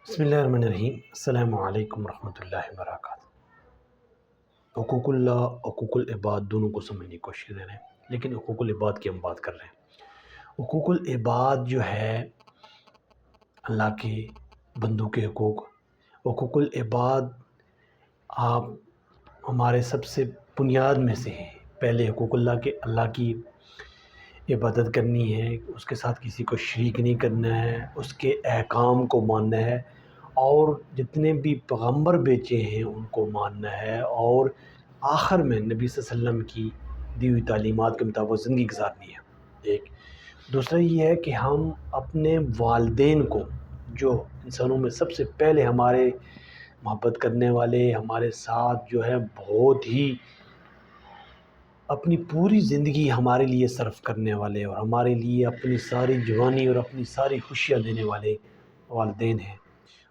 بسم اللہ الرحمن الرحیم۔ السلام علیکم ورحمۃ اللہ وبرکاتہ۔ حقوق اللہ، حقوق العباد دونوں کو سمجھنے کی کوشش کر رہے ہیں، لیکن حقوق العباد کی ہم بات کر رہے ہیں۔ حقوق العباد جو ہے اللہ کے بندوں کے حقوق۔ حقوق العباد آپ ہمارے سب سے بنیاد میں سے ہیں۔ پہلے حقوق اللہ کے، اللہ کی عبادت کرنی ہے، اس کے ساتھ کسی کو شریک نہیں کرنا ہے، اس کے احکام کو ماننا ہے، اور جتنے بھی پیغمبر بھیجے ہیں ان کو ماننا ہے، اور آخر میں نبی صلی اللہ علیہ وسلم کی دی ہوئی تعلیمات کے مطابق زندگی گزارنی ہے۔ ایک دوسرا یہ ہے کہ ہم اپنے والدین کو، جو انسانوں میں سب سے پہلے ہمارے محبت کرنے والے، ہمارے ساتھ جو ہے بہت ہی اپنی پوری زندگی ہمارے لیے صرف کرنے والے، اور ہمارے لیے اپنی ساری جوانی اور اپنی ساری خوشیاں دینے والے والدین ہیں۔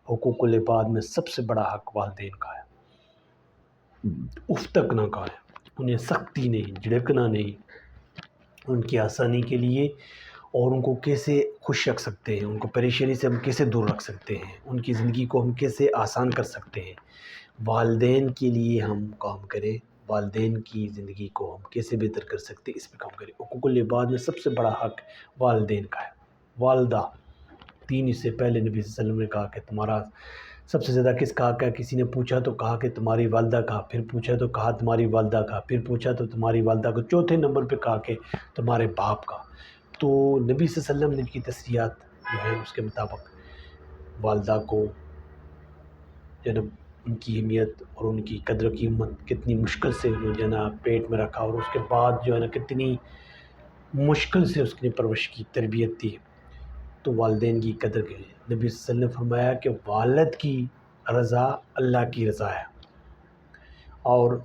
حقوق العباد میں سب سے بڑا حق والدین کا ہے۔ اف تک نہ کہا ہے، انہیں سختی نہیں، جھڑکنا نہیں، ان کی آسانی کے لیے، اور ان کو کیسے خوش رکھ سکتے ہیں، ان کو پریشانی سے ہم کیسے دور رکھ سکتے ہیں، ان کی زندگی کو ہم کیسے آسان کر سکتے ہیں، والدین کے لیے ہم کام کریں، والدین کی زندگی کو ہم کیسے بہتر کر سکتے ہیں، اس پہ کام کریں۔ حقوق العباد میں سب سے بڑا حق والدین کا ہے۔ والدہ، تین اس سے پہلے نبی صلی اللہ علیہ وسلم نے کہا کہ تمہارا سب سے زیادہ کس کا حق ہے؟ کسی نے پوچھا تو کہا کہ تمہاری والدہ کا، پھر پوچھا تو کہا تمہاری والدہ کا، پھر پوچھا تو تمہاری والدہ کا، چوتھے نمبر پہ کہا کہ تمہارے باپ کا۔ تو نبی صلی اللہ علیہ وسلم نے کی تصریحات جو ہے اس کے مطابق والدہ کو جناب ان کی اہمیت اور ان کی قدر و قیمت کتنی مشکل سے انہوں نے جو ہے نا پیٹ میں رکھا، اور اس کے بعد جو ہے نا کتنی مشکل سے اس کی پرورش کی، تربیت دی، تو والدین کی قدر کی۔ نبی صلی اللہ علیہ وسلم نے فرمایا کہ والد کی رضا اللہ کی رضا ہے، اور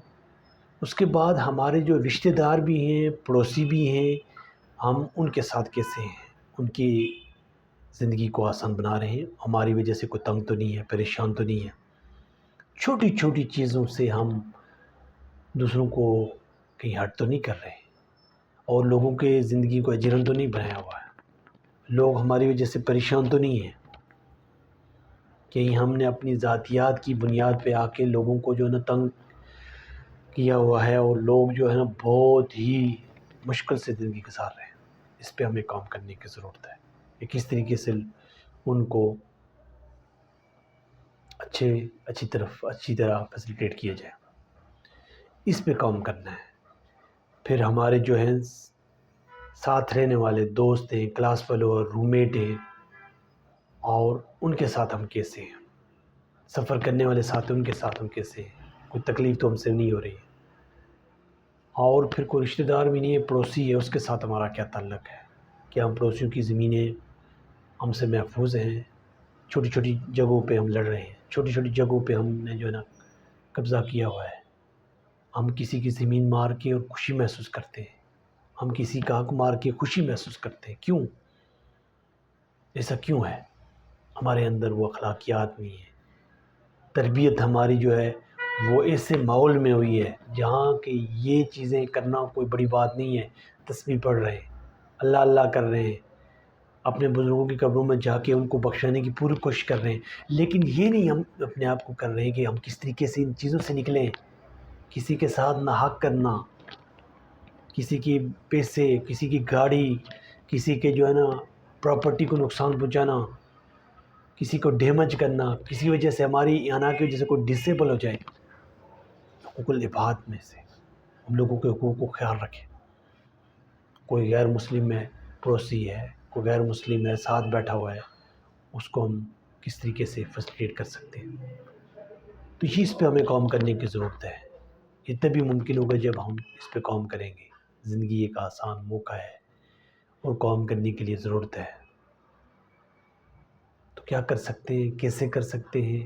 اس کے بعد ہمارے جو رشتہ دار بھی ہیں، پڑوسی بھی ہیں، ہم ان کے ساتھ کیسے ہیں، ان کی زندگی کو آسان بنا رہے ہیں، ہماری وجہ سے کوئی تنگ تو نہیں ہے، پریشان تو نہیں ہے۔ چھوٹی چھوٹی چیزوں سے ہم دوسروں کو کہیں ہرٹ تو نہیں کر رہے ہیں، اور لوگوں کے زندگی کو اجرن تو نہیں بنایا ہوا ہے، لوگ ہماری وجہ سے پریشان تو نہیں ہیں، کہیں ہم نے اپنی ذاتیات کی بنیاد پہ آ کے لوگوں کو جو ہے نا تنگ کیا ہوا ہے، اور لوگ جو ہے نا بہت ہی مشکل سے زندگی گزار رہے ہیں۔ اس پہ ہمیں کام کرنے کی ضرورت ہے کہ کس طریقے سے ان کو اچھی طرح فیسیلیٹیٹ کیا جائے، اس پہ کام کرنا ہے۔ پھر ہمارے جو ہیں ساتھ رہنے والے دوست ہیں، کلاس فیلو اور روم میٹ ہیں، اور ان کے ساتھ ہم کیسے ہیں، سفر کرنے والے ساتھ ان کے ساتھ ہم کیسے ہیں، کوئی تکلیف تو ہم سے نہیں ہو رہی ہے، اور پھر کوئی رشتہ دار بھی نہیں ہے، پڑوسی ہے، اس کے ساتھ ہمارا کیا تعلق ہے، کہ ہم پڑوسیوں کی زمینیں ہم سے محفوظ ہیں، چھوٹی چھوٹی جگہوں پہ ہم لڑ رہے ہیں، چھوٹی چھوٹی جگہوں پہ ہم نے جو ہے نا قبضہ کیا ہوا ہے، ہم کسی کی زمین مار کے اور خوشی محسوس کرتے ہیں، ہم کسی کا حق مار کے خوشی محسوس کرتے ہیں، کیوں؟ ایسا کیوں ہے؟ ہمارے اندر وہ اخلاقیات نہیں ہے، تربیت ہماری جو ہے وہ ایسے ماحول میں ہوئی ہے جہاں کہ یہ چیزیں کرنا کوئی بڑی بات نہیں ہے، تسبیح پڑھ رہے ہیں، اللہ اللہ کر رہے ہیں، اپنے بزرگوں کی قبروں میں جا کے ان کو بخشانے کی پوری کوشش کر رہے ہیں، لیکن یہ نہیں ہم اپنے آپ کو کر رہے ہیں کہ ہم کس طریقے سے ان چیزوں سے نکلیں۔ کسی کے ساتھ ناحق کرنا، کسی کی پیسے، کسی کی گاڑی، کسی کے جو ہے نا پراپرٹی کو نقصان پہنچانا، کسی کو ڈیمیج کرنا، کسی وجہ سے ہماری یہاں کی وجہ سے کوئی ڈسیبل ہو جائے، حقوق العباد میں سے ہم لوگوں کے حقوق کو خیال رکھیں۔ کوئی غیر مسلم ہے، پڑوسی ہے، کوئی غیر مسلم ہے ساتھ بیٹھا ہوا ہے، اس کو ہم کس طریقے سے فیسیلیٹیٹ کر سکتے ہیں، تو یہ اس پہ ہمیں کام کرنے کی ضرورت ہے۔ یہ تبھی ممکن ہوگا جب ہم اس پہ کام کریں گے۔ زندگی ایک آسان موقع ہے اور کام کرنے کے لیے ضرورت ہے، تو کیا کر سکتے ہیں، کیسے کر سکتے ہیں،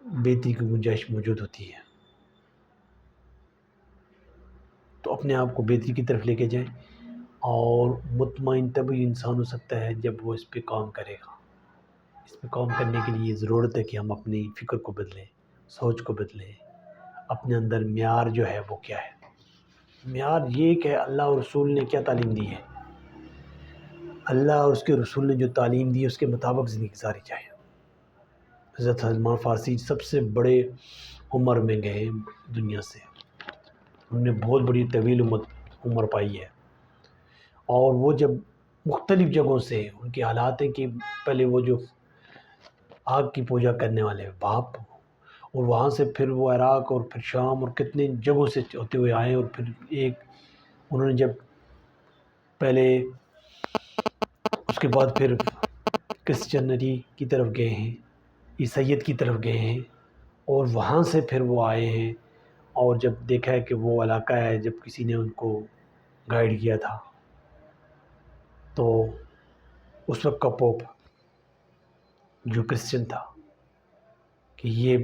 بہتری کی گنجائش موجود ہوتی ہے، تو اپنے آپ کو بہتری کی طرف لے کے جائیں، اور مطمئن تبھی انسان ہو سکتا ہے جب وہ اس پہ کام کرے گا۔ اس پہ کام کرنے کے لیے ضرورت ہے کہ ہم اپنی فکر کو بدلیں، سوچ کو بدلیں، اپنے اندر معیار جو ہے وہ کیا ہے، معیار یہ کہ اللہ اور رسول نے کیا تعلیم دی ہے، اللہ اور اس کے رسول نے جو تعلیم دی ہے اس کے مطابق زندگی گزاری جائے۔ حضرت سلمان فارسی سب سے بڑے عمر میں گئے دنیا سے، انہوں نے بہت بڑی طویل عمر پائی ہے، اور وہ جب مختلف جگہوں سے ان کے حالات ہیں کہ پہلے وہ جو آگ کی پوجا کرنے والے باپ، اور وہاں سے پھر وہ عراق اور پھر شام اور کتنے جگہوں سے ہوتے ہوئے آئے، اور پھر ایک انہوں نے جب پہلے اس کے بعد پھر کرسچنری کی طرف گئے ہیں، عیسائیت کی طرف گئے ہیں، اور وہاں سے پھر وہ آئے ہیں، اور جب دیکھا ہے کہ وہ علاقہ ہے جب کسی نے ان کو گائیڈ کیا تھا، تو اس وقت کا پوپ جو کرسچن تھا کہ یہ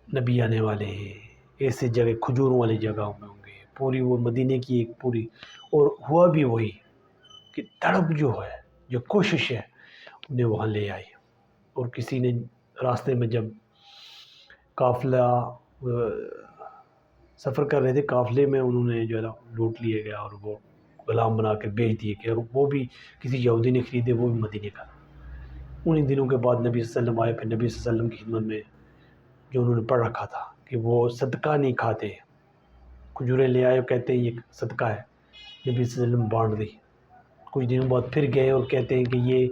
نبی آنے والے ہیں، ایسے جگہ کھجوروں والی جگہوں میں ہوں گے، پوری وہ مدینے کی ایک پوری، اور ہوا بھی وہی کہ تڑپ جو ہے، جو کوشش ہے، انہیں وہاں لے آئی، اور کسی نے راستے میں جب قافلہ سفر کر رہے تھے، قافلے میں انہوں نے جو ہے نا لوٹ لیے گیا اور وہ غلام بنا کے بیچ دیے گئے، اور وہ بھی کسی یہودی نے خریدے، وہ بھی مدینے کا۔ انہیں دنوں کے بعد نبی صلی اللہ علیہ وسلم آئے، پھر نبی صلی اللہ علیہ وسلم کی خدمت میں جو انہوں نے پڑھ رکھا تھا کہ وہ صدقہ نہیں کھاتے، کھجوریں لے آئے اور کہتے ہیں یہ صدقہ ہے، نبی صلی اللہ علیہ وسلم بانٹ دی۔ کچھ دنوں بعد پھر گئے اور کہتے ہیں کہ یہ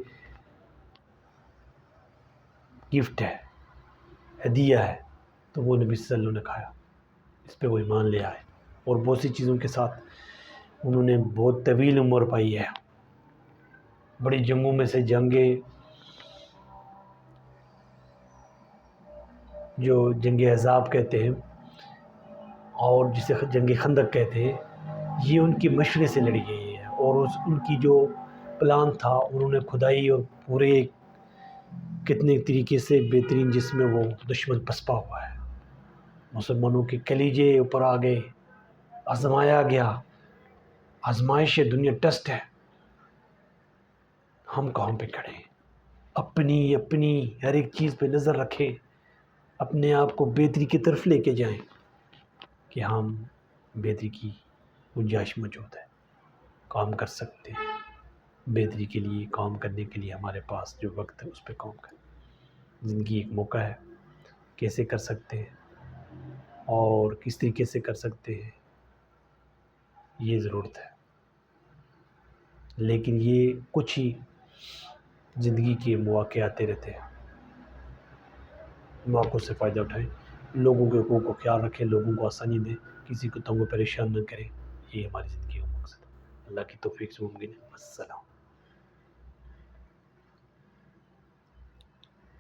گفٹ ہے، ہدیہ ہے، تو وہ نبی صلی اللہ علیہ وسلم نے کھایا، اس پہ وہ ایمان لے آئے، اور بہت سی چیزوں کے ساتھ انہوں نے بہت طویل عمر پائی ہے۔ بڑی جنگوں میں سے جنگیں جو جنگ احزاب کہتے ہیں اور جسے جنگ خندق کہتے ہیں، یہ ان کی مشورے سے لڑی گئی ہے، اور ان کی جو پلان تھا انہوں نے کھدائی، اور پورے کتنے طریقے سے بہترین جس میں وہ دشمن پسپا ہوا ہے، مسلمانوں کے کلیجے اوپر آ گئے، آزمایا گیا، آزمائش ہے، دنیا ٹیسٹ ہے، ہم کہاں پہ کھڑے ہیں؟ اپنی ہر ایک چیز پہ نظر رکھیں، اپنے آپ کو بہتری کی طرف لے کے جائیں کہ ہم بہتری کی گنجائش موجود ہے، کام کر سکتے ہیں، بہتری کے لیے کام کرنے کے لیے ہمارے پاس جو وقت ہے اس پہ کام کریں۔ زندگی ایک موقع ہے، کیسے کر سکتے ہیں اور کس طریقے سے کر سکتے ہیں یہ ضرورت ہے، لیکن یہ کچھ ہی زندگی کے مواقع آتے رہتے ہیں، مواقع سے فائدہ اٹھائیں، لوگوں کے حقوق کو خیال رکھیں، لوگوں کو آسانی دیں، کسی کو تنگ و پریشان نہ کریں، یہ ہماری زندگی کا مقصد ہے۔ اللہ کی توفیق سے ممکن ہے۔ السلام۔